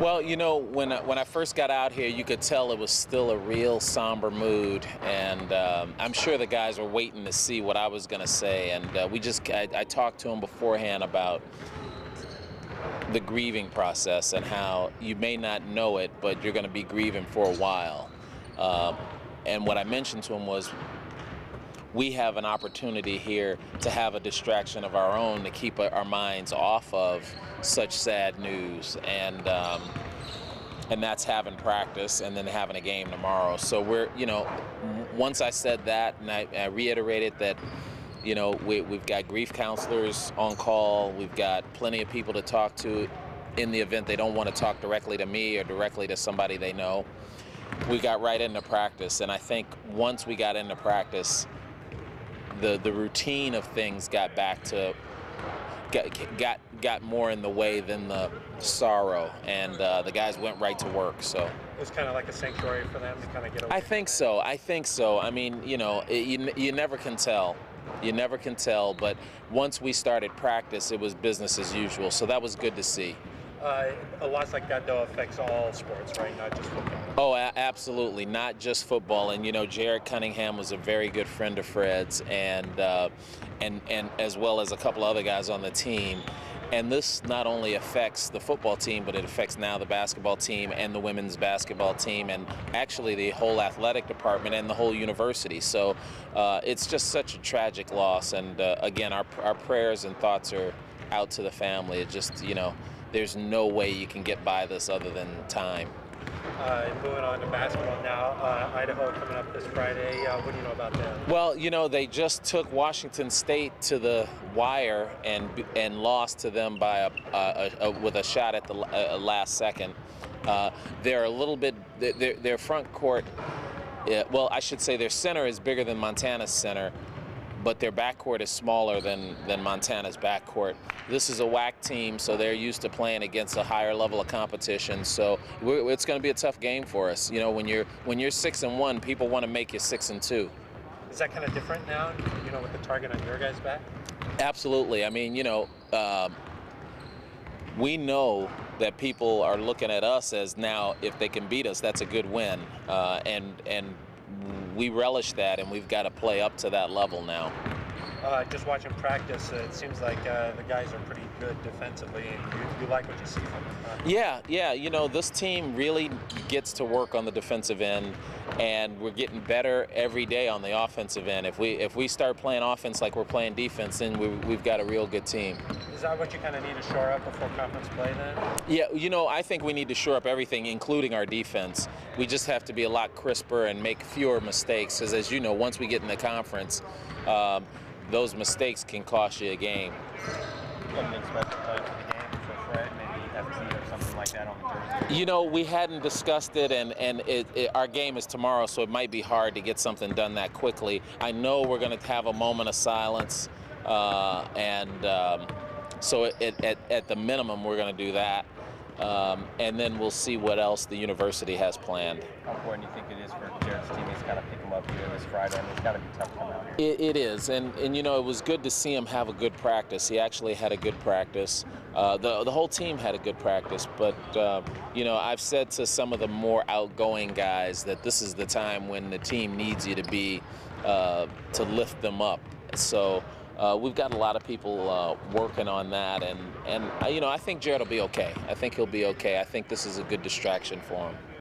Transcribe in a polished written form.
Well, when I first got out here, you could tell it was still a real somber mood, and I'm sure the guys were waiting to see what I was going to say. And I talked to them beforehand about the grieving process and how you may not know it, but you're going to be grieving for a while. And what I mentioned to them was, we have an opportunity here to have a distraction of our own to keep our minds off of such sad news, and that's having practice and then having a game tomorrow. So once I said that, and I reiterated that, we've got grief counselors on call, we've got plenty of people to talk to in the event they don't want to talk directly to me or directly to somebody they know. We got right into practice, and I think once we got into practice, the routine of things got back to got more in the way than the sorrow, and the guys went right to work. So it was kind of like a sanctuary for them to kind of get away. I think so. I mean, you never can tell. You never can tell, but once we started practice, it was business as usual. So that was good to see. A loss like that, though, affects all sports, right? Not just football. Oh, absolutely, not just football. And Jared Cunningham was a very good friend of Fred's, and as well as a couple other guys on the team. And this not only affects the football team, but it affects now the basketball team and the women's basketball team, and actually the whole athletic department and the whole university. So it's just such a tragic loss. And again, our prayers and thoughts are out to the family. It just, there's no way you can get by this other than time. Moving on to basketball now, Idaho coming up this Friday. What do you know about that? Well, they just took Washington State to the wire and lost to them by with a shot at the last second. They're a little bit their front court. Well, I should say their center is bigger than Montana's center, but their backcourt is smaller than Montana's backcourt. This is a WAC team, so they're used to playing against a higher level of competition. So it's going to be a tough game for us. When you're 6-1, people want to make you 6-2. Is that kind of different now? With the target on your guys' back? Absolutely. I mean, we know that people are looking at us as, now, if they can beat us, that's a good win, and we relish that, and we've got to play up to that level now. Just watching practice, it seems like the guys are pretty good defensively, and you like what you see from them. Yeah. This team really gets to work on the defensive end, and we're getting better every day on the offensive end. If we start playing offense like we're playing defense, then we've got a real good team. Is that what you kind of need to shore up before conference play then? Yeah, I think we need to shore up everything, including our defense. We just have to be a lot crisper and make fewer mistakes, because as you know, once we get in the conference, those mistakes can cost you a game. Anything special play for the game for Fred, maybe FT or something like that on the jersey? We hadn't discussed it, and our game is tomorrow, so it might be hard to get something done that quickly. I know we're going to have a moment of silence, so at the minimum, we're going to do that. And then we'll see what else the university has planned. How important do you think it is for Jared's teammates to kind of pick him up here this Friday? I mean, it's got to be tough to come out here. It is, and it was good to see him have a good practice. He actually had a good practice. The whole team had a good practice, but I've said to some of the more outgoing guys that this is the time when the team needs you to be to lift them up. So we've got a lot of people working on that, and I think Jared will be okay. I think he'll be okay. I think this is a good distraction for him.